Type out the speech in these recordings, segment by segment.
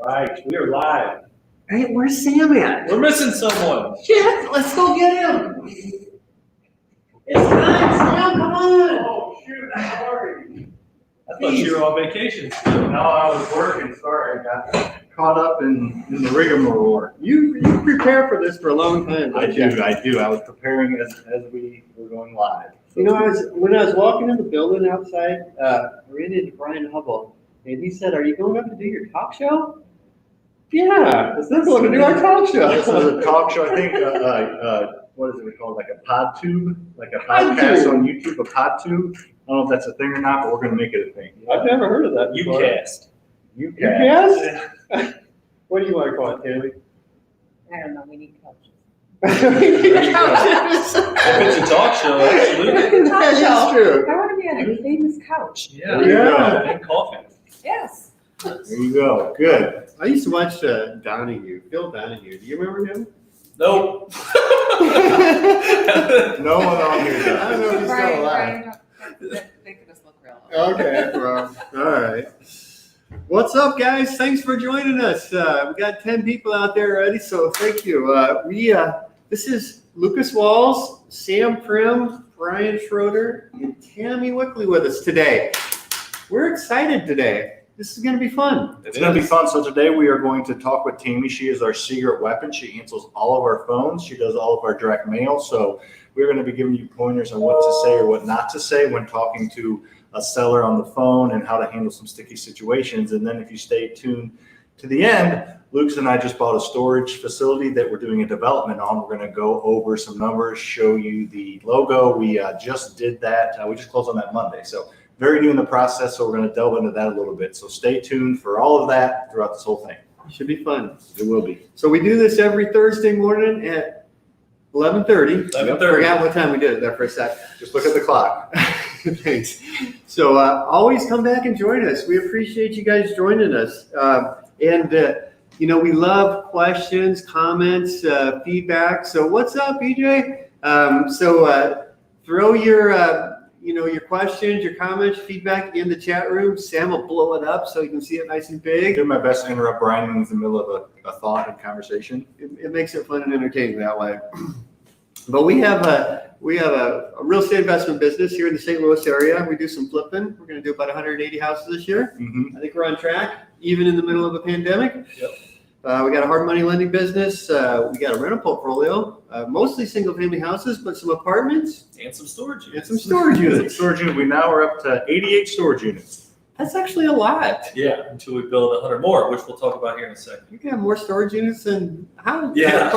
All right, we are live. Hey, where's Sam at? We're missing someone. Shit, let's go get him. It's time, Sam, come on. Oh, shoot, sorry. I thought you were on vacation still. No, I was working, sorry, I got caught up in the rigmarole. You prepare for this for a long time. I do. I was preparing as we were going live. You know, when I was walking in the building outside, I ran into Bryan Hubble, and he said, "Are you going up to do your talk show?" Yeah, we're going to do our talk show. This is a talk show, I think, what is it called, like a PodTube? Like a podcast on YouTube, a PodTube? I don't know if that's a thing or not, but we're going to make it a thing. I've never heard of that before. Ucast. Ucast? What do you want to call it, Tammy? I don't know, we need couches. Couches. If it's a talk show, absolutely. That is true. I want to be on a famous couch. Yeah. Yeah. And coffee. Yes. There you go. Good. I used to watch Donahue, Phil Donahue. Do you remember him? Nope. No one on here I does. don't know if he's still alive. Brian, making us look real. Okay, well, all right. What's up, guys? Thanks for joining us. We got 10 people out there already, so thank you. This is Lucas Walls, Sam Prim, Bryan Schroeder, and Tammy Wickley with us today. We're excited today. This is going to be fun. It's going to be fun. So today we are going to talk with Tammy. She is our secret weapon. She answers all of our phones. She does all of our direct mail. So we're going to be giving you pointers on what to say or what not to say when talking to a seller on the phone and how to handle some sticky situations. And then if you stay tuned to the end, Luke's and I just bought a storage facility that we're doing a development on. We're going to go over some numbers, show you the logo. We just did that. We just closed on that Monday. So very new in the process, so we're going to delve into that a little bit. So stay tuned for all of that throughout this whole thing. It should be fun. It will be. So we do this every Thursday morning at 11:30. 11:30. Forgot what time we did it there for a sec. Just look at the clock. Thanks. So always come back and join us. We appreciate you guys joining us. You know, we love questions, comments, feedback. So what's up, EJ? Throw your questions, your comments, feedback in the chat room. Sam will blow it up so you can see it nice and big. Do my best to interrupt Bryan in the middle of a thought and conversation. It makes it fun and entertaining that way. But we have a real estate investment business here in the St. Louis area. We do some flipping. We're going to do about 180 houses this year. Mm-hmm. I think we're on track, even in the middle of a pandemic. Yep. We got a hard money lending business. We got a rental portfolio, mostly single family houses, but some apartments And some storage and units. some storage units. Storage unit. We now are up to 88 storage units. That's actually a lot. Yeah, until we build 100 more, which we'll talk about here in a second. You can have more storage units than how, Yeah.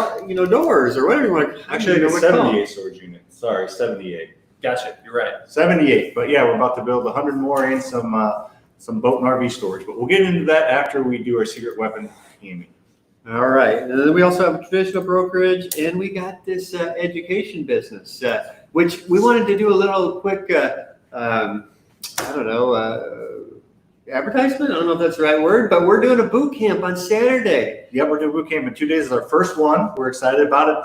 doors or whatever you want to. Actually, I think 78 storage units. Sorry, 78. Gotcha, you're right. 78. But yeah, we're about to build 100 more and some boat and RV storage. But we'll get into that after we do our secret weapon, Tammy. All right, and then we also have a traditional brokerage, and we got this education business, which we wanted to do a little quick, advertisement. I don't know if that's the right word, but we're doing a boot camp on Saturday. Yep, we're doing boot camp in 2 days. It's our first one. We're excited about it.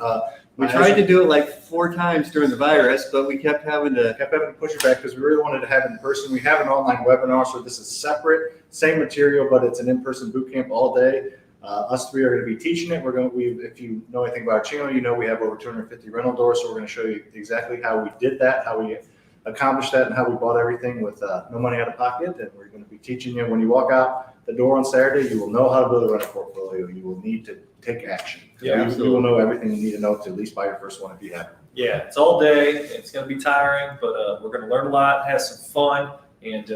We tried to do it like 4 times during the virus, but we kept having to push it back because we really wanted to have it in person. We have an online webinar, so this is separate, same material, but it's an in-person boot camp all day. Us three are going to be teaching it. If you know anything about our channel, you know we have over 250 rental doors, so we're going to show you exactly how we did that, how we accomplished that, and how we bought everything with no money out of pocket. And we're going to be teaching you when you walk out the door on Saturday, you will know how to build a rental portfolio. You will need to take action. Yeah, you will know everything you need to know to at least buy your first one if you haven't. Yeah, it's all day. It's going to be tiring, but we're going to learn a lot, have some fun, and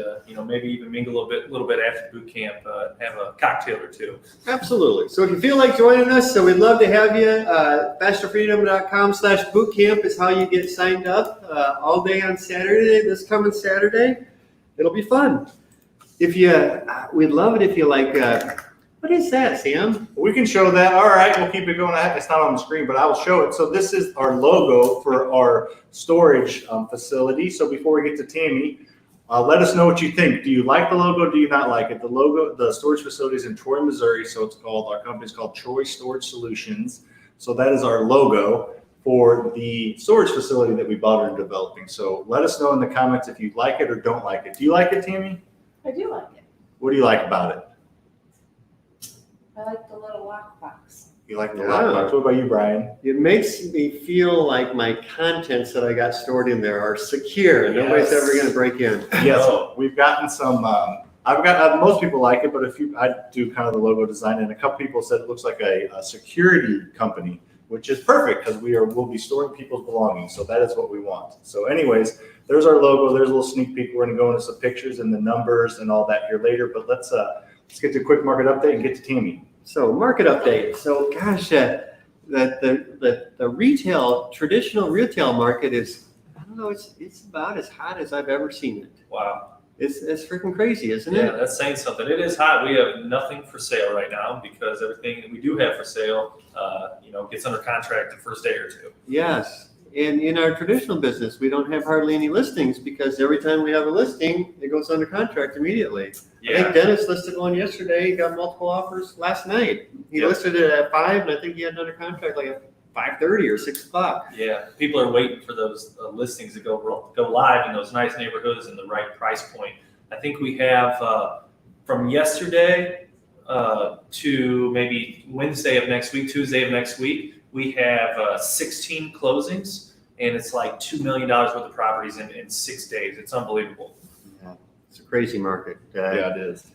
maybe even mingle a little bit after boot camp, have a cocktail or two. Absolutely. So if you feel like joining us, so we'd love to have you. FasterFreedom.com/bootcamp is how you get signed up all day on Saturday, this coming Saturday. It'll be fun. We'd love it if you like, what is that, Sam? We can show that. All right, we'll keep it going. It's not on the screen, but I will show it. So this is our logo for our storage facility. So before we get to Tammy, let us know what you think. Do you like the logo? Do you not like it? The storage facility is in Troy, Missouri. So our company is called Troy Storage Solutions. So that is our logo for the storage facility that we bought and developing. So let us know in the comments if you like it or don't like it. Do you like it, Tammy? I do like it. What do you like about it? I like the little lockbox. You like the Yeah. lockbox. What about you, Brian? It makes me feel like my contents that I got stored in there are secure and nobody's Yes. ever going to break in. Yes, Oh. we've gotten some. I've got most people like it, but I do kind of the logo design, and a couple people said it looks like a security company, which is perfect because we'll be storing people's belongings. So that is what we want. So, anyways, there's our logo. There's a little sneak peek. We're going to go into some pictures and the numbers and all that here later. But let's get to a quick market update and get to Tammy. So market update. So gosh, the traditional retail market is, I don't know, it's about as hot as I've ever seen it. Wow. It's freaking crazy, isn't Yeah, it? that's saying something. It is hot. We have nothing for sale right now because everything that we do have for sale, gets under contract the first day or two. Yes. And in our traditional business, we don't have hardly any listings because every time we have a listing, it goes under contract immediately. I Yeah. think Dennis listed one yesterday. He got multiple offers last night. He Yep. listed it at 5, and I think he had it under contract like at 5:30 or 6 o'clock. Yeah. People are waiting for those listings to go live in those nice neighborhoods and the right price point. I think we have from yesterday to maybe Wednesday of next week, Tuesday of next week, we have 16 closings, and it's like $2 million worth of properties in 6 days. It's unbelievable. Yeah, it's a crazy market. Yeah, it is.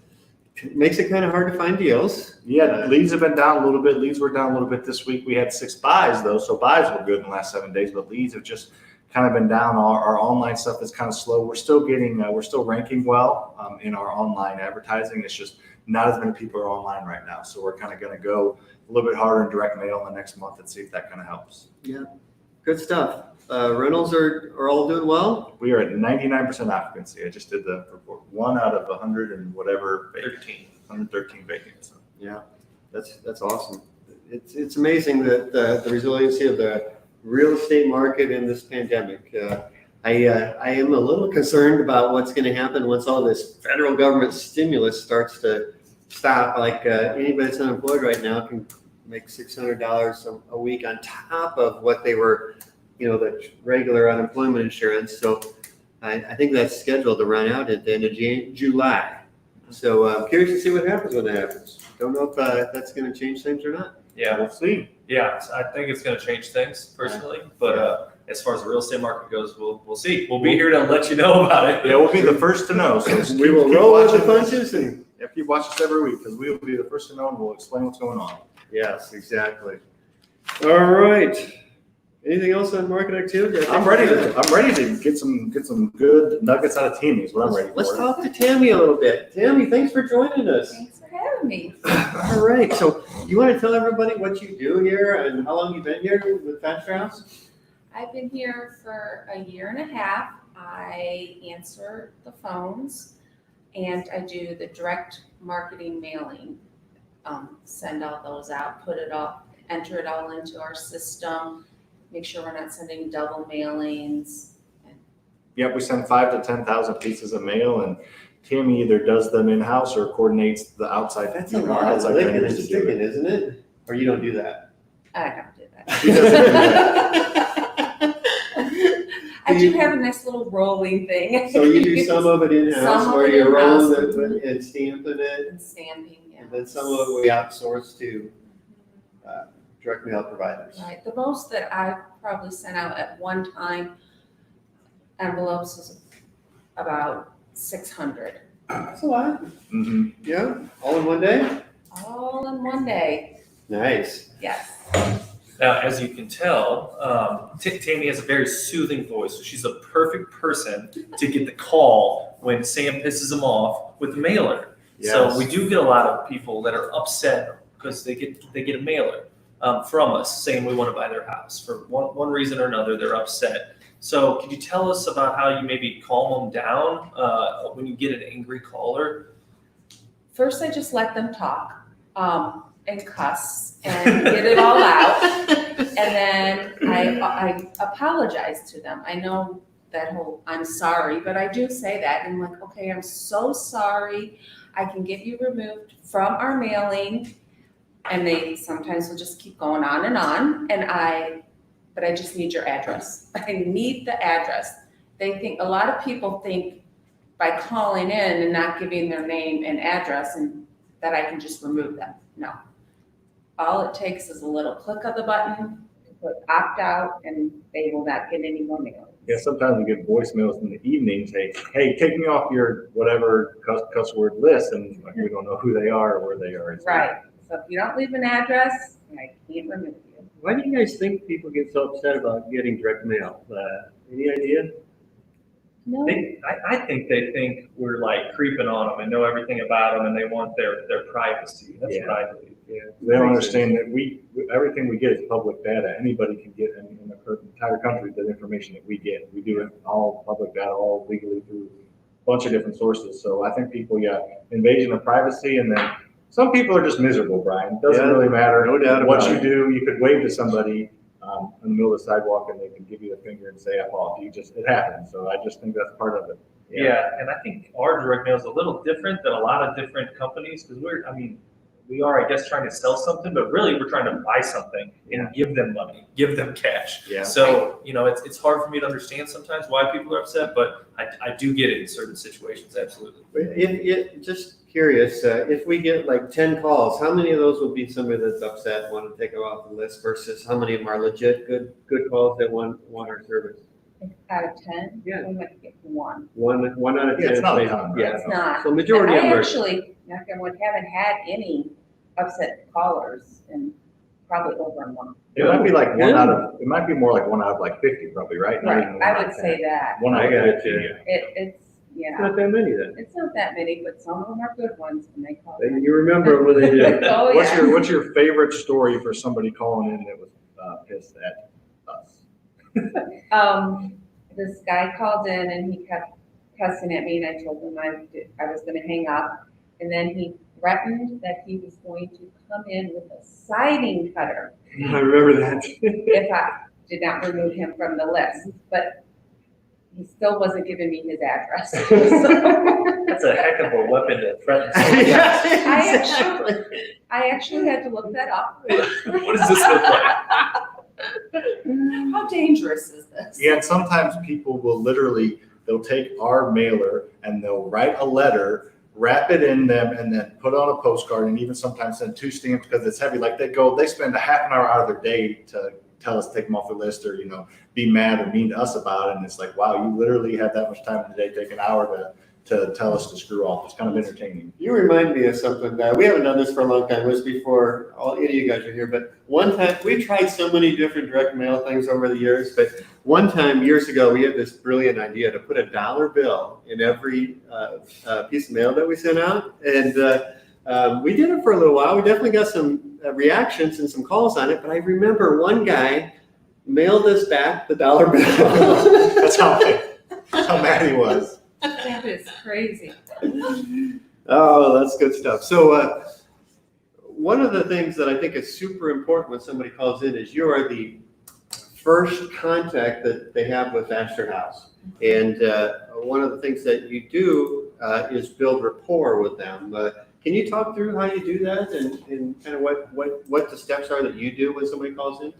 It makes it kind of hard to find deals. Yeah, leads have been down a little bit. Leads were down a little bit this week. We had 6 buys though, so buys were good in the last 7 days, but leads have just kind of been down. Our online stuff is kind of slow. We're still ranking well in our online advertising. It's just not as many people are online right now. So we're kind of going to go a little bit harder in direct mail in the next month and see if that kind of helps. Yeah, good stuff. Rentals are all doing well. We are at 99% occupancy. I just did the report. 1 out of 100 and whatever, 113 vacant. So. Yeah, that's awesome. It's amazing that the resiliency of the real estate market in this pandemic. I am a little concerned about what's going to happen once all this federal government stimulus starts to stop. Like anybody that's unemployed right now can make $600 a week on top of what they were, the regular unemployment insurance. So I think that's scheduled to run out at the end of July. So I'm curious to see what happens when that happens. Don't know if that's going to change things or not. Yeah. We'll see. Yeah, I think it's going to change things personally, but as far as the real estate market goes, we'll see. We'll be here to let you know about it. Yeah, we'll be the first to know. So We will roll with the punches and keep watching us every week because we will be the first to know and we'll explain what's going on. yes, exactly. All right. Anything else on market activity? I'm ready to get some good nuggets out of Tammy is what I'm ready for. Let's talk to Tammy a little bit. Tammy, thanks for joining us. Thanks for having me. All right. So you want to tell everybody what you do here and how long you've been here with FasterFreedom? I've been here for a year and a half. I answer the phones and I do the direct marketing mailing. Send all those out, enter it all into our system, make sure we're not sending double mailings. Yep, we send 5,000 to 10,000 pieces of mail, and Tammy either does them in-house or coordinates the outside. That's a lot of licking and sticking, isn't it? Or you don't do that? I don't do that. She doesn't do that. I do have a nice little rolling thing. So you do some of it in-house Some of where it you're rolling in-house. it and stamping it, And stamping, yeah. and then some of it we outsource to direct mail providers. Right, the most that I probably sent out at one time, envelopes was about 600, That's a lot. Mhm. Yeah, all in one day? all in one day, Nice. yes. Now, as you can tell, Tammy has a very soothing voice, so she's a perfect person to get the call when Sam pisses him off with the mailer. So we do get a lot of people that are upset because they get a mailer from us saying we want to buy their house. For one reason or another, they're upset. So can you tell us about how you maybe calm them down when you get an angry caller? First, I just let them talk, and cuss and get it all out. And then I apologize to them. I know that whole I'm sorry, but I do say that. And I'm like, okay, I'm so sorry. I can get you removed from our mailing. And they sometimes will just keep going on and on. But I just need your address. I need the address. A lot of people think by calling in and not giving their name and address and that I can just remove them. No, all it takes is a little click of the button to put opt out, and they will not get any more mail. Yeah, sometimes we get voicemails in the evening saying, hey, take me off your whatever cuss word list, and like, we don't know who they are or where they are. It's Right. So if you don't leave an address, I can't remove you. Why do you guys think people get so upset about getting direct mail? Any idea? No. I think they think we're like creeping on them and know everything about them, and they want their privacy. That's what I believe. Yeah, they don't understand that everything we get is public data. Anybody can get in the entire country the information that we get. We do it all public data, all legally through a bunch of different sources. So I think people, invasion of privacy, and then some people are just miserable, Brian. It doesn't really matter no doubt what about you it. do. You could wave to somebody in the middle of the sidewalk, and they can give you the finger and say F off. It happens. So I just think that's part of it. Yeah, and I think our direct mail is a little different than a lot of different companies because we are, I guess, trying to sell something, but really we're trying to buy something and give them money, give them cash. Yeah. So, it's hard for me to understand sometimes why people are upset, but I do get it in certain situations, absolutely. Just curious, if we get like 10 calls, how many of those will be somebody that's upset and want to take them off the list versus how many of them are legit good calls that want our service? Out of 10, Yeah. we might get one. One out of 10. Yeah, it's not a maybe. ton, right? Yeah. It's not. So majority of I them are. actually, knock on wood, haven't had any upset callers in probably over a month. It might be like Good. it might be more like 1 out of like 50 probably, right? Not even Right, one I out would of 10. say that. 1 out I got of it, 50, yeah. yeah. It's, It's not that many then. it's not that many, but some of them are good ones when they call. And you remember when they do. Oh, What's yeah. what's your favorite story for somebody calling in that was pissed at us? This guy called in and he kept cussing at me, and I told him I was gonna hang up. And then he threatened that he was going to come in with a siding cutter I remember that. if I did not remove him from the list. But he still wasn't giving me his address. That's a heck of a weapon to threaten somebody. Yeah, exactly. I actually had to look that up. What does this look like? How dangerous is this? Yeah, and sometimes people will they'll take our mailer and they'll write a letter, wrap it in them, and then put on a postcard, and even sometimes send 2 stamps because it's heavy. Like they spend a half an hour out of their day to tell us to take them off the list or, be mad or mean to us about it. And it's like, wow, you literally had that much time in the day, take an hour to tell us to screw off. It's kind of entertaining. You remind me of something that we haven't done this for a long time. It was before any of you guys are here, but one time we tried so many different direct mail things over the years. But one time years ago, we had this brilliant idea to put a $1 bill in every piece of mail that we sent out, and we did it for a little while. We definitely got some reactions and some calls on it. But I remember one guy mailed us back the $1 bill. That's how mad he was. That is crazy. Oh, that's good stuff. So one of the things that I think is super important when somebody calls in is you are the first contact that they have with Astor House. And one of the things that you do is build rapport with them. Can you talk through how you do that and kind of what the steps are that you do when somebody calls in?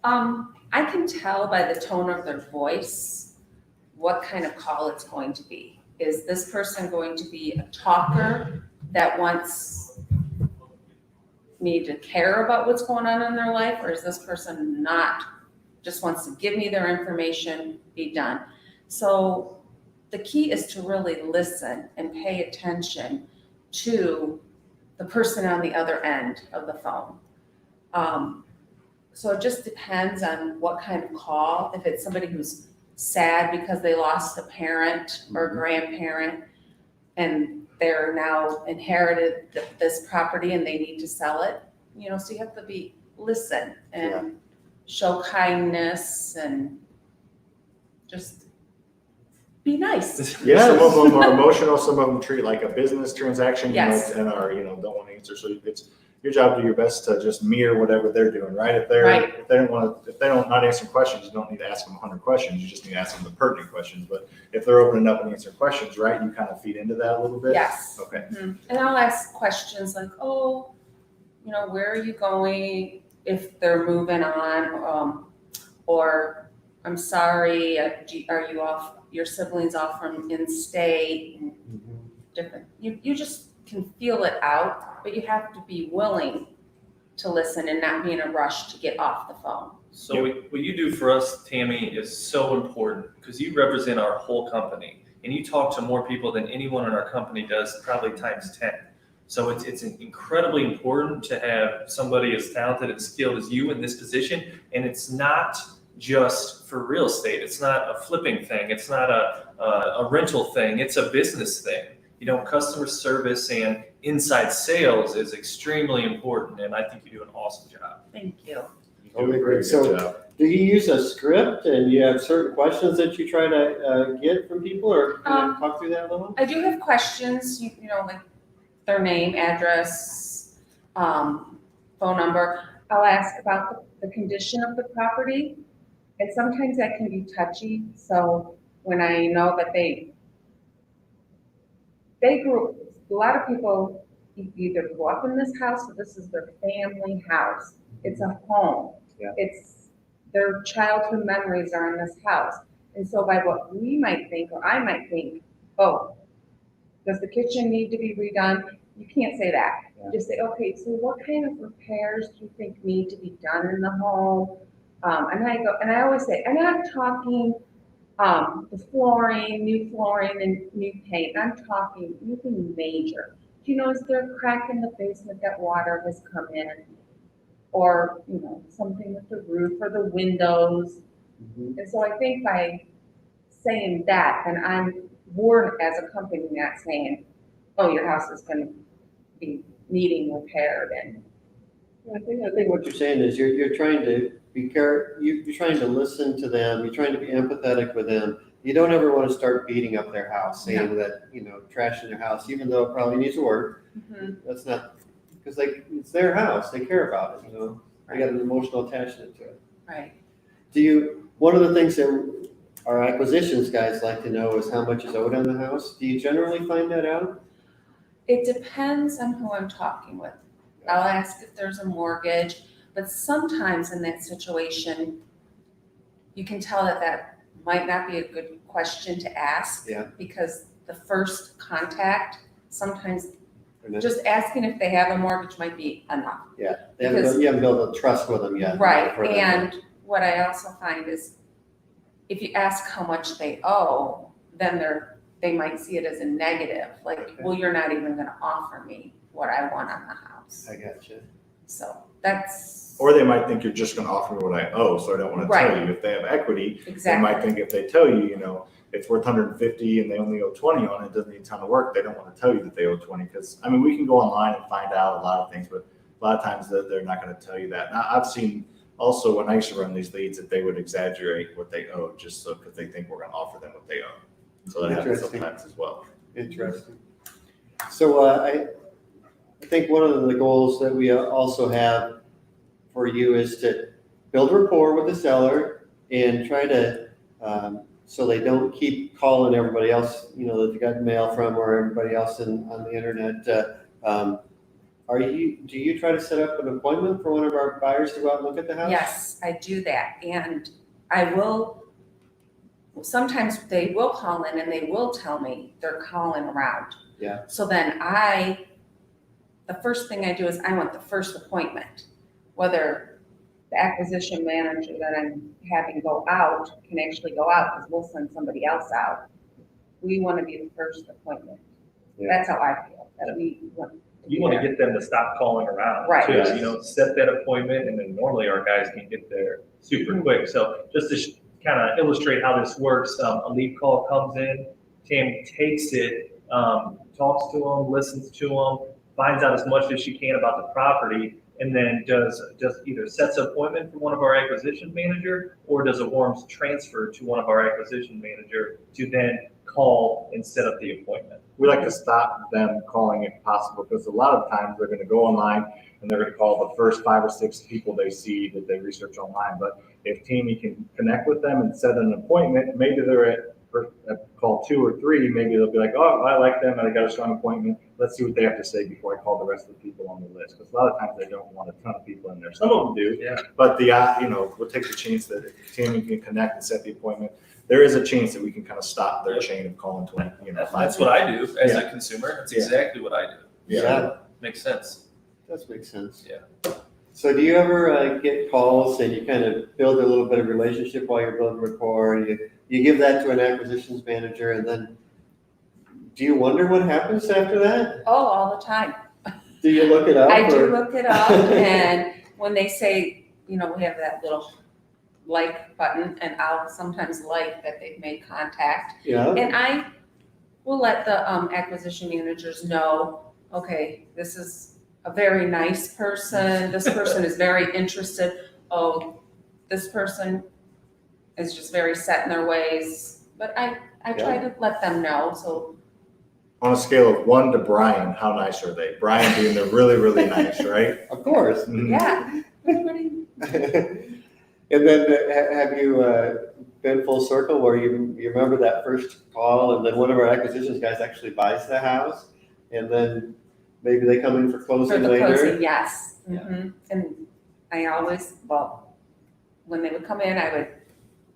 I can tell by the tone of their voice what kind of call it's going to be. Is this person going to be a talker that wants me to care about what's going on in their life, or is this person not, just wants to give me their information, be done? So the key is to really listen and pay attention to the person on the other end of the phone. So it just depends on what kind of call. If it's somebody who's sad because they lost a parent or grandparent and they're now inherited this property and they need to sell it, so you have to listen and show kindness and just be nice. Yeah, some of them are emotional, some of them treat like a business transaction, Yes. and are, don't want to answer. So it's your job to do your best to just mirror whatever they're doing, right? If they don't not answer questions, you don't need to ask them 100 questions. You just need to ask them the pertinent questions. But if they're opening up and answering questions, right, you kind of feed into that a little bit. Yes. Okay. Mm-hmm. And I'll ask questions like, where are you going if they're moving on? Or I'm sorry, are you off, your siblings off from in-state? Different. You just can feel it out, but you have to be willing to listen and not be in a rush to get off the phone. So what you do for us, Tammy, is so important because you represent our whole company and you talk to more people than anyone in our company does, probably times 10. So it's incredibly important to have somebody as talented and skilled as you in this position. And it's not just for real estate. It's not a flipping thing. It's not a rental thing. It's a business thing. You know, customer service and inside sales is extremely important. And I think you do an awesome job. Thank you. You do a very So- good job. Do you use a script and you have certain questions that you try to get from people, or can you talk through that a little? I do have questions, you know, like their name, address, phone number. I'll ask about the condition of the property. And sometimes that can be touchy. So when I know that they grew, a lot of people either grew up in this house or this is their family house. It's a home. Yeah. It's their childhood memories are in this house. And so by what we might think, or I might think, oh, does the kitchen need to be redone? You can't say that. Yeah. Just say, okay, so what kind of repairs do you think need to be done in the home? And I always say, I'm not talking the flooring, new flooring and new paint. I'm talking anything major. Do you know, is there a crack in the basement that water has come in? Or, you know, something with the roof or the windows. Mhm. And so I think by saying that, then we're as a company not saying, oh, your house is going to be needing repaired. And I think what you're saying is you're trying to be you're trying to listen to them. You're trying to be empathetic with them. You don't ever want to start beating up their house, saying that, you know, trashing their house, even though it probably needs to work. That's not, because it's their house. They care about it, you know. They got an emotional attachment to it. right. One of the things that our acquisitions guys like to know is how much is owed on the house. Do you generally find that out? It depends on who I'm talking with. I'll ask if there's a mortgage, but sometimes in that situation, you can tell that might not be a good question to ask. Yeah. Because the first contact, sometimes Or not? just asking if they have a mortgage might be enough. You because- haven't built a trust with them yet. Right, for them. and what I also find is if you ask how much they owe, then they might see it as a negative, like, Okay. well, you're not even gonna offer me what I want on the house. I got you. So that's Or they might think you're just gonna offer me what I owe, so I don't wanna tell Right. you. If they have equity, they exactly, might think if they tell you, you know, it's worth 150 and they only owe 20 on it, doesn't need a ton of work, they don't wanna tell you that they owe 20, because, I mean, we can go online and find out a lot of things, but a lot of times they're not gonna tell you that. Now, I've seen also when I used to run these leads that they would exaggerate what they owe just so, because they think we're gonna offer them what they owe. So that happens Interesting. sometimes as well. Interesting. So I think one of the goals that we also have for you is to build rapport with the seller and try to, so they don't keep calling everybody else, you know, that they got mail from, or everybody else on the internet. Do you try to set up an appointment for one of our buyers to go out and look at the house? yes, I do that, and sometimes they will call in and they will tell me they're calling around. Yeah. So then the first thing I do is I want the first appointment, whether the acquisition manager that I'm having go out can actually go out, because we'll send somebody else out. We want to be the first appointment. Yeah. That's how I feel, that we want. You want to get them to stop calling around. Right. Too. Yes. You know, set that appointment, and then normally our guys can get there super quick. So just to kind of illustrate how this works, a lead call comes in, Tammy takes it, talks to them, listens to them, finds out as much as she can about the property, and then does either sets an appointment for one of our acquisition manager, or does a warm transfer to one of our acquisition manager to then call and set up the appointment. We like to stop them calling if possible, because a lot of times they're going to go online and they're going to call the first 5 or 6 people they see that they research online. But if Tammy can connect with them and set an appointment, maybe they're at call 2 or 3, maybe they'll be like, oh, I like them and I got a strong appointment. Let's see what they have to say before I call the rest of the people on the list. Because a lot of times they don't want a ton of people in there. Some of them do, Yeah. but we'll take the chance that if Tammy can connect and set the appointment, there is a chance that we can kind of stop their chain of calling 20. That's what I do as Yeah. a consumer. That's Yeah. exactly what I do. Yeah. Makes sense. Does make sense. Yeah. So do you ever get calls and you kind of build a little bit of relationship while you're building rapport? You give that to an acquisitions manager, and then do you wonder what happens after that? Oh, all the time. Do you look it up? I do or- look it up, and when they say, we have that little like button, and I'll sometimes like that they've made contact. Yeah. And I will let the acquisition managers know, okay, this is a very nice person, this person is very interested, oh, this person is just very set in their ways. But I try to let them know, so. On a scale of 1 to Bryan, how nice are they? Bryan being the really, really nice, right? Of course. Mhm. Yeah. Pretty- And then have you been full circle where you remember that first call, and then one of our acquisitions guys actually buys the house, and then maybe they come in for For closing the later? closing, yes. Yeah. Mhm. And I always, when they would come in, I would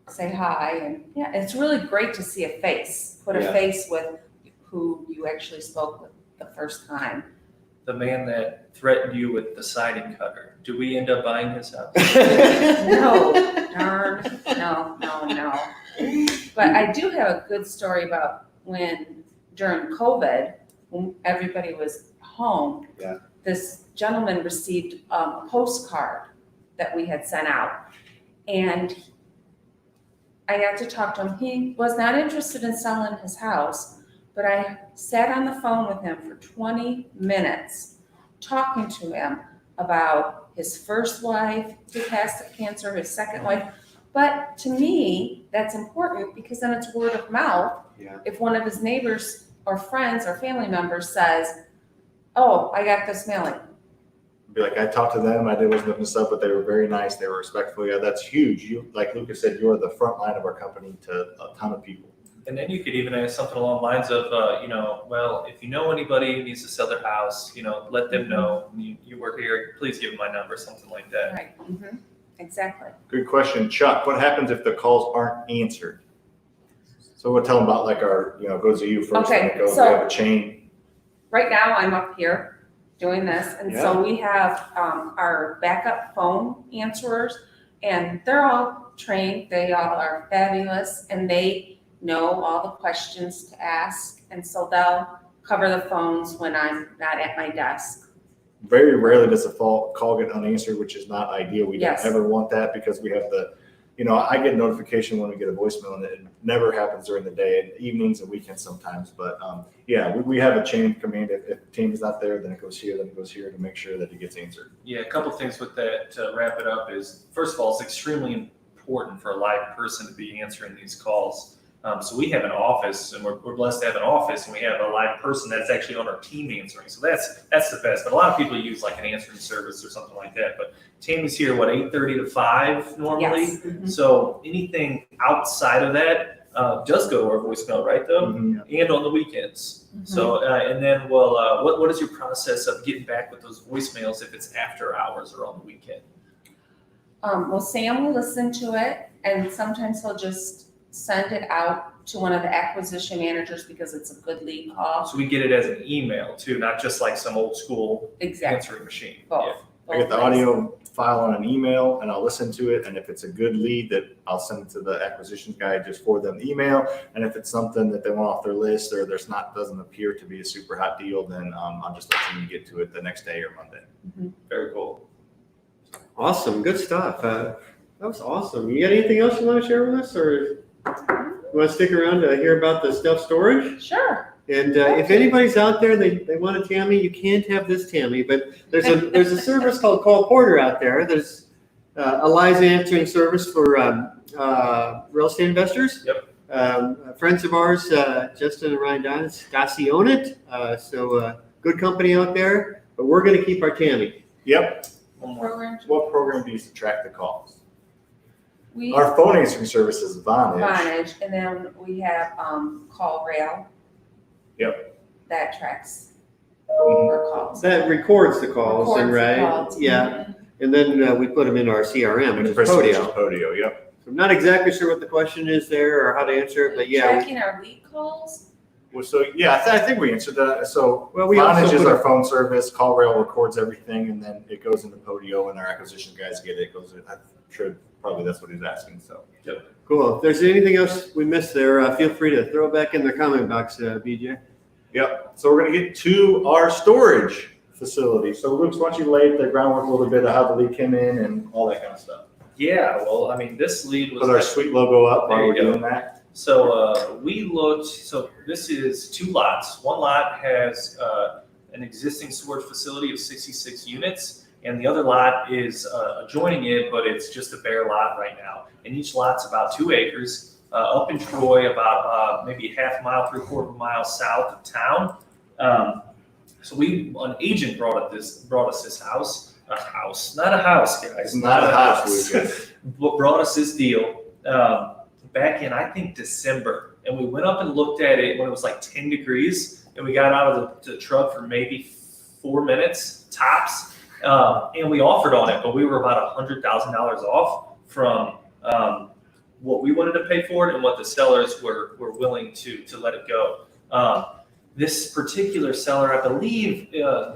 say hi, and yeah, it's really great to see a face, put a Yeah. face with who you actually spoke with the first time. The man that threatened you with the siding cutter, do we end up buying his house? No, darn, no. But I do have a good story about when, during COVID, when everybody was home. Yeah. This gentleman received a postcard that we had sent out. And I got to talk to him. He was not interested in selling his house, but I sat on the phone with him for 20 minutes, talking to him about his first wife who passed of cancer, his second wife. But to me, that's important because then it's word of mouth. Yeah. If one of his neighbors or friends or family members says, oh, I got this mailing. Be like, I talked to them, I wasn't looking this up, but they were very nice, they were respectful. Yeah, that's huge. You, like Lucas said, you are the front line of our company to a ton of people. And then you could even ask something along the lines of, well, if you know anybody who needs to sell their house, let them know. You work here, please give them my number, something like that. Right, exactly. Good question. Chuck, what happens if the calls aren't answered? So we'll tell them about like our, goes to you first, Okay, and it goes, so- we have a chain. Right now, I'm up here doing this, and so we have our backup phone answerers, and they're all trained, they all are fabulous, and they know all the questions to ask, and so they'll cover the phones when I'm not at my desk. Very rarely does a call get unanswered, which is not ideal. We Yes. don't ever want that because we have I get notification when we get a voicemail, and it never happens during the day, evenings and weekends sometimes. But we have a chain of command. If Tammy's not there, then it goes here, to make sure that it gets answered. Yeah, a couple things with that to wrap it up is, first of all, it's extremely important for a live person to be answering these calls. So we have an office, and we're blessed to have an office, and we have a live person that's actually on our team answering. So that's the best. But a lot of people use like an answering service or something like that. But Tammy's here, 8:30 to 5 normally. Yes. So anything outside of that does go to our voicemail, right? Though, and on the weekends. So and then, what is your process of getting back with those voicemails if it's after hours or on the weekend? Well, Sam will listen to it, and sometimes he'll just send it out to one of the acquisition managers because it's a good lead call. So we get it as an email too, not just like some old school Exactly. answering machine. Both. I get the audio file on an email, and I'll listen to it. And if it's a good lead, that I'll send it to the acquisitions guy, just forward them the email. And if it's something that they want off their list or doesn't appear to be a super hot deal, then I'll just let them get to it the next day or Monday. Very cool. Awesome. Good stuff. That was awesome. You got anything else you want to share with us, or you want to stick around to hear about the self-storage? Sure. And if anybody's out there, they want a Tammy, you can't have this Tammy, but there's a service called Call Porter out there. There's a live answering service for real estate investors. Yep. Friends of ours, Justin and Ryan Dossi own it. So good company out there, but we're going to keep our Tammy. Yep. One more. Program. What program do you use to track the calls? We Our phone answering service is Vonage. Vonage, and then we have Call Rail. Yep. That tracks Mhm. our calls. That records the calls, and Records the right? calls. Yeah. And then we put them into our CRM, which is Podio. Podio, yep. I'm not exactly sure what the question is there or how to answer it, but yeah. Tracking our lead calls, Well, so yeah, I think we answered that. So Well, we Vonage also is put our phone service. CallRail records everything, and then it goes into Podio, and our acquisition guys get it. It goes in. I'm sure probably that's what he's asking. So Cool. If there's anything else we missed there, feel free to throw it back in the comment box, BJ. yep. So we're gonna get to our storage facility. So Luke, why don't you lay the groundwork a little bit of how the lead came in and all that kind of stuff. Yeah, well, I mean, this lead was Put our sweet logo up while There you we're go. doing that. So we looked, so this is 2 lots. One lot has an existing storage facility of 66 units, and the other lot is adjoining it, but it's just a bare lot right now. And each lot's about 2 acres, up in Troy, about maybe a half mile, 3/4 mile south of town. So an agent brought us this house. Not a house, guys. It's not a house, Luke. Brought us this deal back in, I think, December. And we went up and looked at it when it was like 10 degrees. And we got out of the truck for maybe 4 minutes tops. And we offered on it, but we were about $100,000 off from what we wanted to pay for it and what the sellers were willing to let it go. This particular seller, I believe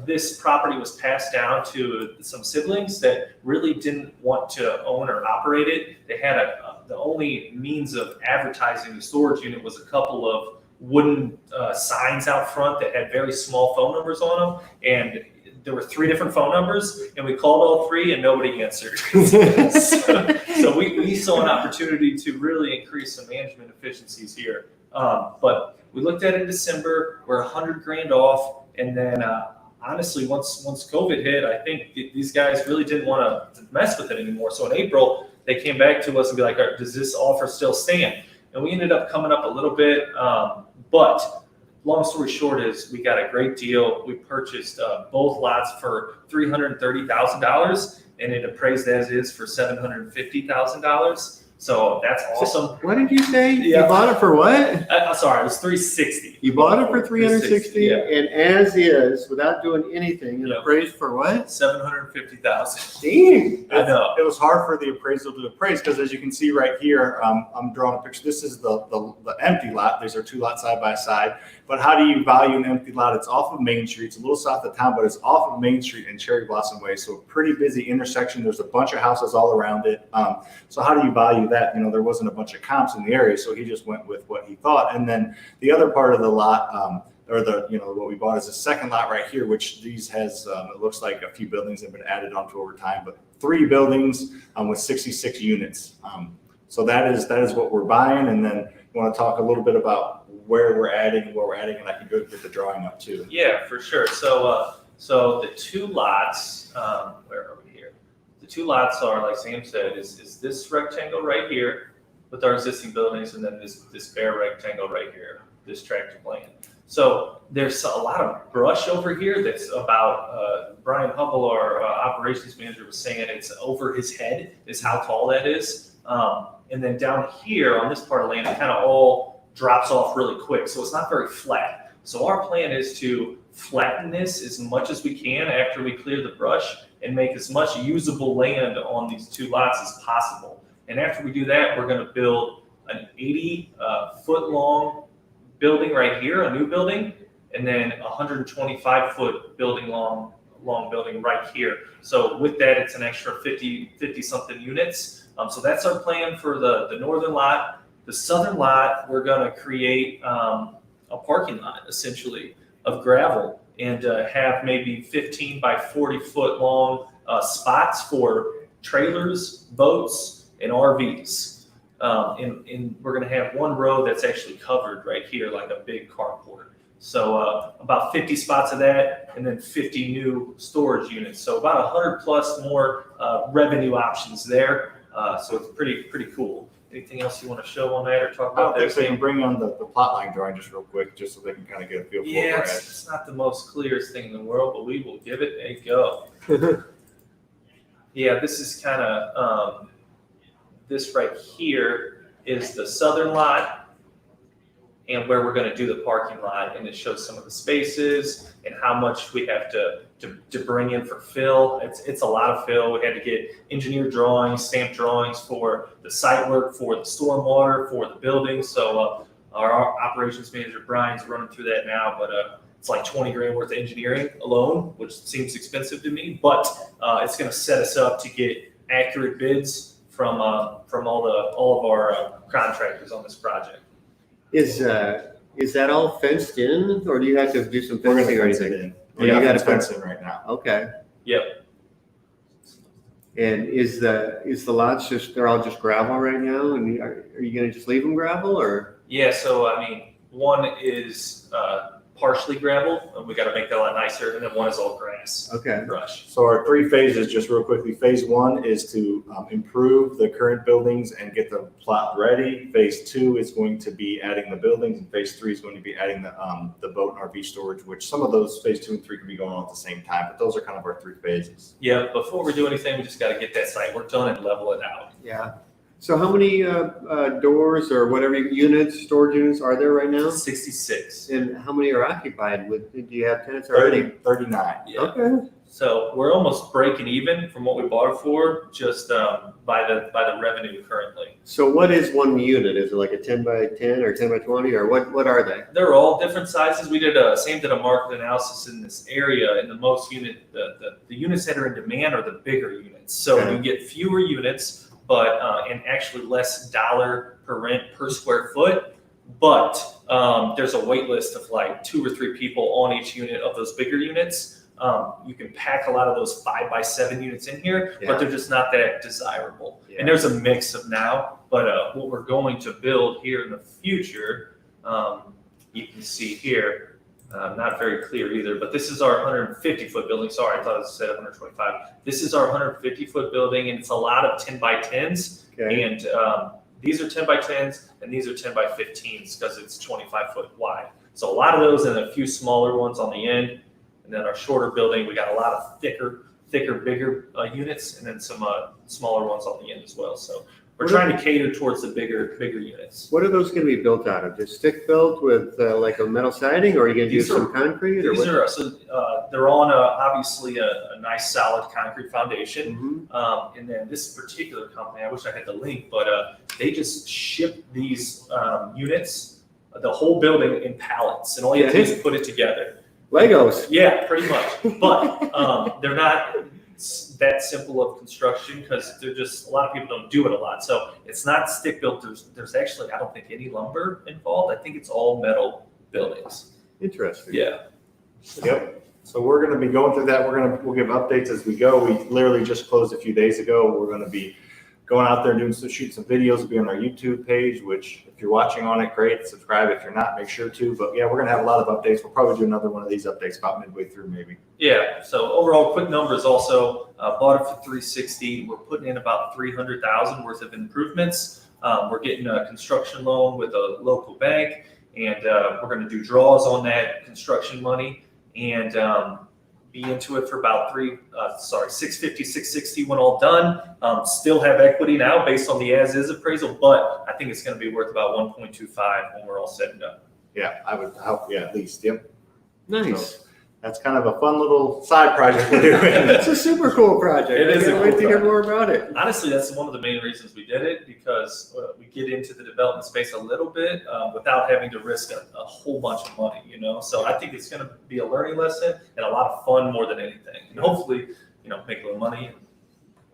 this property was passed down to some siblings that really didn't want to own or operate it. They had the only means of advertising the storage unit was a couple of wooden signs out front that had very small phone numbers on them. And there were 3 different phone numbers, and we called all 3 and nobody answered. so we saw an opportunity to really increase some management efficiencies here. But we looked at it in December. We're $100,000 off, and then honestly, once COVID hit, I think these guys really didn't want to mess with it anymore. So in April, they came back to us and be like, "All right, does this offer still stand?" And we ended up coming up a little bit, but long story short is we got a great deal. We purchased both lots for $330,000, and it appraised as is for $750,000. So that's awesome. What did you say? Yeah. You bought it for what? Sorry, it was $360. You bought it for $360, yeah. and as is, without doing anything, it Yeah. appraised for what? $750,000. Dang. I know. It was hard for the appraisal to appraise because, as you can see right here, I'm drawing a picture. This is the empty lot. These are 2 lots side by side. But how do you value an empty lot? It's off of Main Street. It's a little south of town, but it's off of Main Street and Cherry Blossom Way. So a pretty busy intersection. There's a bunch of houses all around it. So how do you value that? There wasn't a bunch of comps in the area, so he just went with what he thought. And then the other part of the lot, what we bought is the second lot right here, which these has, it looks like a few buildings have been added onto over time, but 3 buildings with 66 units. So that is what we're buying. And then you want to talk a little bit about where we're adding, and I can go get the drawing up too. Yeah, for sure. So the 2 lots, where are we here? The 2 lots are, like Sam said, is this rectangle right here with our existing buildings, and then this bare rectangle right here, this tract of land. So there's a lot of brush over here that's about, Bryan Hubble, our operations manager, was saying it's over his head is how tall that is. And then down here on this part of land, it kind of all drops off really quick. So it's not very flat. So our plan is to flatten this as much as we can after we clear the brush and make as much usable land on these 2 lots as possible. And after we do that, we're going to build an 80-foot long building right here, a new building, and then a 125-foot building long building right here. So with that, it's an extra 50 something units. So that's our plan for the northern lot. The southern lot, we're going to create a parking lot, essentially, of gravel, and have maybe 15 by 40 foot long spots for trailers, boats, and RVs. And we're going to have 1 row that's actually covered right here, like a big carport. So about 50 spots of that, and then 50 new storage units. So about 100 plus more revenue options there. So it's pretty cool. Anything else you want to show on that or talk I don't about think that? so. You can bring on the plot line drawing just real quick, just so they can kind of get a feel for Yeah, what we're it's not the most clearest thing in the world, but we will give it a go. Yeah, this is kind of, this right here is the southern lot and where we're going to do the parking lot. And it shows some of the spaces and how much we have to bring in for fill. It's a lot of fill. We had to get engineer drawings, stamp drawings for the site work, for the stormwater, for the building. So Our operations manager, Bryan's running through that now, but it's like 20 grand worth of engineering alone, which seems expensive to me, but it's going to set us up to get accurate bids from all of our contractors on this project. Is that all fenced in, or do you have to do some We're fencing or gonna fence it anything? in. Or Yeah, you gotta it's fenced in right now. Okay. Yep. And is the lots they're all just gravel right now? And are you gonna just leave them gravel or? Yeah, so I mean, one is partially gravel, and we got to make that a lot nicer, and then one is all grass. Okay. Brush. So our 3 phases, just real quickly, phase 1 is to improve the current buildings and get the plot ready. Phase 2 is going to be adding the buildings, and phase 3 is going to be adding the boat and RV storage, which some of those phase 2 and 3 could be going on at the same time, but those are kind of our 3 phases. Yeah, before we do anything, we just got to get that site work done and level it out. Yeah. So how many doors or whatever storage units are there right now? 66. And how many are occupied? Do you have tenants already? 39. Yeah. Okay. So we're almost breaking even from what we bought it for, just by the revenue currently. So what is one unit? Is it like a 10 by 10 or 10 by 20 or what are they? They're all different sizes. We did a market analysis in this area, and the units that are in demand are the bigger units. So Okay. you get fewer units, but and actually less dollar per rent per square foot. But there's a wait list of like 2 or 3 people on each unit of those bigger units. You can pack a lot of those 5 by 7 units in here, Yeah. but they're just not that desirable. Yeah. And there's a mix of now, but what we're going to build here in the future, you can see here, not very clear either, but this is our 150-foot building. Sorry, I thought it said 125. This is our 150-foot building, and it's a lot of 10 by 10s. Okay. And these are 10 by 10s, and these are 10 by 15s because it's 25 foot wide. So a lot of those and a few smaller ones on the end. And then our shorter building, we got a lot of thicker, bigger units, and then some smaller ones on the end as well. So we're trying to cater towards the bigger units. What are those going to be built out of? Just stick built with like a metal siding, or are you going to use These are- some concrete? Or These what? are they're on obviously a nice solid concrete foundation. Mhm. And then this particular company, I wish I had the link, but they just ship these units, the whole building in pallets, and all you have to do is put it together. Legos. Yeah, pretty much. But they're not that simple of construction because they're just a lot of people don't do it a lot. So it's not stick built. There's actually I don't think any lumber involved. I think it's all metal buildings. Interesting. Yeah. Yep. So we're going to be going through that. We'll give updates as we go. We literally just closed a few days ago. We're going to be going out there and shoot some videos. It'll be on our YouTube page, which if you're watching on it, great. Subscribe. If you're not, make sure to. But yeah, we're going to have a lot of updates. We'll probably do another one of these updates about midway through maybe. Yeah. So overall, quick numbers also bought it for $360. We're putting in about $300,000 worth of improvements. We're getting a construction loan with a local bank, and we're going to do draws on that construction money and be into it for about $650, $660 when all done. Still have equity now based on the as-is appraisal, but I think it's going to be worth about 1.25 when we're all said and done. Yeah, I would hope. Yeah, at least. Yep. Nice. So that's kind of a fun little side project we're doing. It's a super cool project. It is I a can't cool wait to hear project. more about it. Honestly, that's one of the main reasons we did it, because we get into the development space a little bit without having to risk a whole bunch of money, So I think it's going to be a learning lesson and a lot of fun more than anything. And hopefully, make a little money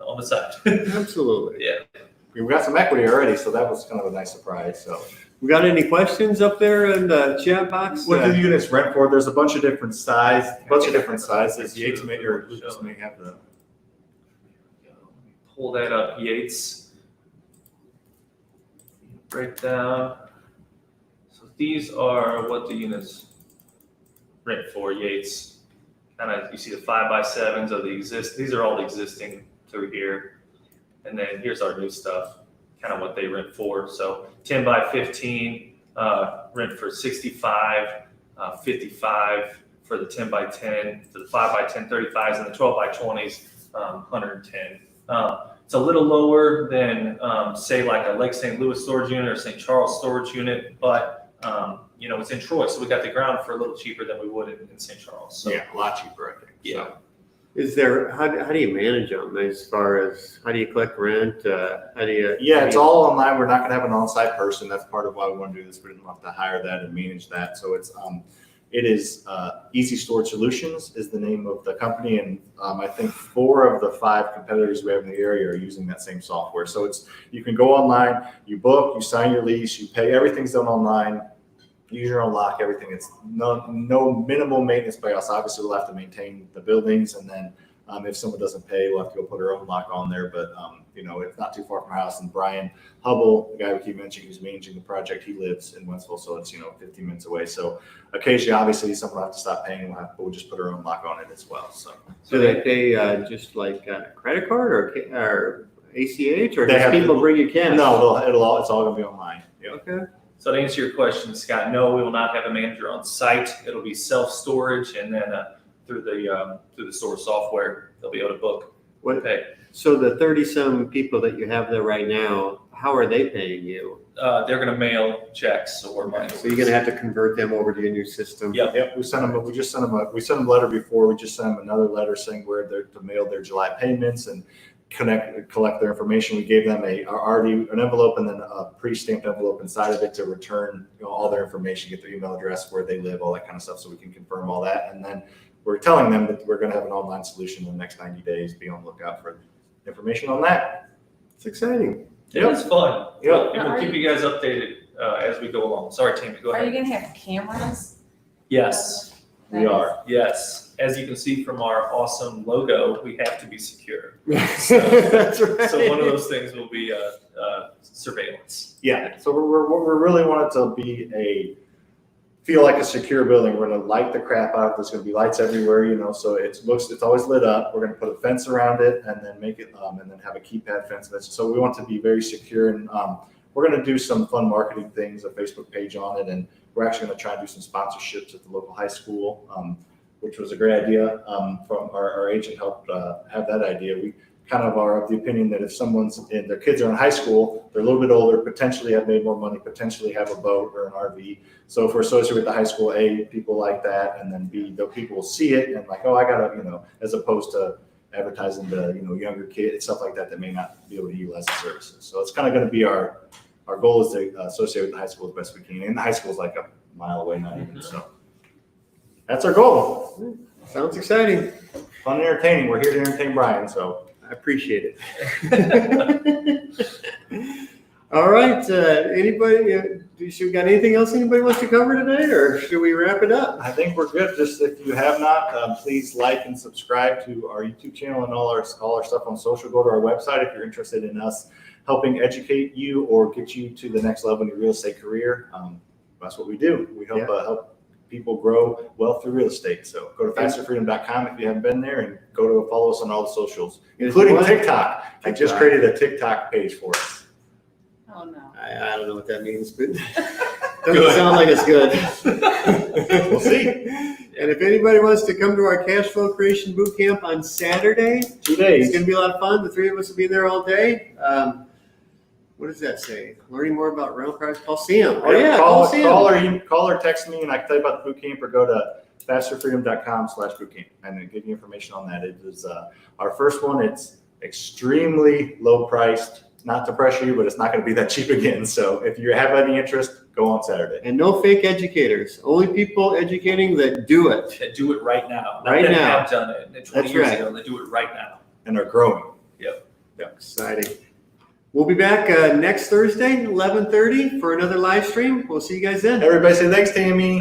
on the side. Absolutely. Yeah. We've got some equity already, so that was kind of a nice surprise. So We got any questions up there in the chat box? what do the units rent for? There's a bunch of different sizes. Yates may or Lucas may have the. Pull that up, Yates. Breakdown. So these are what the units rent for, Yates. You see the 5 by 7s of these are all the existing through here. And then here's our new stuff, kind of what they rent for. So 10 by 15 rent for 65, 55 for the 10 by 10, for the 5 by 10 35s, and the 12 by 20s 110. It's a little lower than say like a Lake St. Louis storage unit or St. Charles storage unit, but it's in Troy, so we got the ground for a little cheaper than we would in St. Charles. So, Yeah, a lot cheaper, I think. Yeah. So, How do you manage them as far as, how do you collect rent? How do you? Yeah, it's all online. We're not going to have an on-site person. That's part of why we want to do this. We didn't want to hire that and manage that. So it is Easy Storage Solutions is the name of the company, and I think 4 of the 5 competitors we have in the area are using that same software. So you can go online, you book, you sign your lease, you pay. Everything's done online. Use your own lock, everything. It's no minimal maintenance by us. Obviously, we'll have to maintain the buildings, and then if someone doesn't pay, we'll have to go put our own lock on there. But it's not too far from our house. And Bryan Hubble, the guy we keep mentioning, who's managing the project, he lives in Wentzville, so it's 15 minutes away. So occasionally, obviously, someone will have to stop paying, but we'll just put our own lock on it as well. So they pay just like a credit card or ACH, or They does have people to- bring you cash? no, it's all going to be online. Yep. Okay. So to answer your question, Scott, no, we will not have a manager on site. It'll be self-storage, and then through the store software, they'll be able to book and pay. So the 30-some people that you have there right now, how are they paying you? They're going to mail checks or money. So you're going to have to convert them over to your new system. Yep. Yep, we sent them a letter before. We just sent them another letter saying where they're to mail their July payments and collect their information. We gave them an envelope and then a pre-stamped envelope inside of it to return all their information, get their email address, where they live, all that kind of stuff, so we can confirm all that. And then we're telling them that we're going to have an online solution in the next 90 days. Be on the lookout for information on that. It's exciting. It is fun. Yep. And we'll keep you guys updated as we go along. Sorry, Tammy, go Are you ahead. gonna have cameras? Yes, We are. yes. As you can see from our awesome logo, we have to be secure. That's right. So one of those things will be surveillance. Yeah. So we really want it to feel like a secure building. We're going to light the crap out. There's going to be lights everywhere, so it's always lit up. We're going to put a fence around it and then make it, and then have a keypad fence. So we want to be very secure, and we're going to do some fun marketing things, a Facebook page on it, and we're actually going to try and do some sponsorships at the local high school, which was a great idea. From our agent helped have that idea. We kind of are of the opinion that if their kids are in high school, they're a little bit older, potentially have made more money, potentially have a boat or an RV. So if we're associated with the high school, A, people like that, and then B, the people will see it and like, oh, I gotta, as opposed to advertising to, younger kids, stuff like that may not be able to utilize the services. So it's kind of going to be our goal is to associate with the high school as best we can. And the high school is like a mile away, not even. So that's our goal. Sounds exciting. Fun and entertaining. We're here to entertain Bryan, so. I appreciate it. All right. Anybody? We got anything else anybody wants to cover today, or should we wrap it up? I think we're good. Just if you have not, please like and subscribe to our YouTube channel and all our stuff on social. Go to our website if you're interested in us helping educate you or get you to the next level in your real estate career. That's what we do. We help help people grow wealth through real estate. So go to FasterFreedom.com if you haven't been there, and go to follow us on all the socials, including TikTok. I just created a TikTok page for us. Oh, no. I don't know what that means, but doesn't sound like it's good. We'll see. And if anybody wants to come to our cash flow creation boot camp on Saturday, 2 days. it's going to be a lot of fun. The 3 of us will be there all day. What does that say? Learning more about rental cars? Call Sam. Oh yeah, call Sam. Call or text me, and I can tell you about the boot camp, or go to FasterFreedom.com/bootcamp, and then give you information on that. It is our first one. It's extremely low priced. Not to pressure you, but it's not going to be that cheap again. So if you have any interest, go on Saturday. And no fake educators. Only people educating that do it. That do it right now. Right Not that now. have done it 20 That's years right. ago. They do it right now. And are growing. Exciting. We'll be back next Thursday, 11:30 for another live stream. We'll see you guys then. Everybody say thanks, Tammy.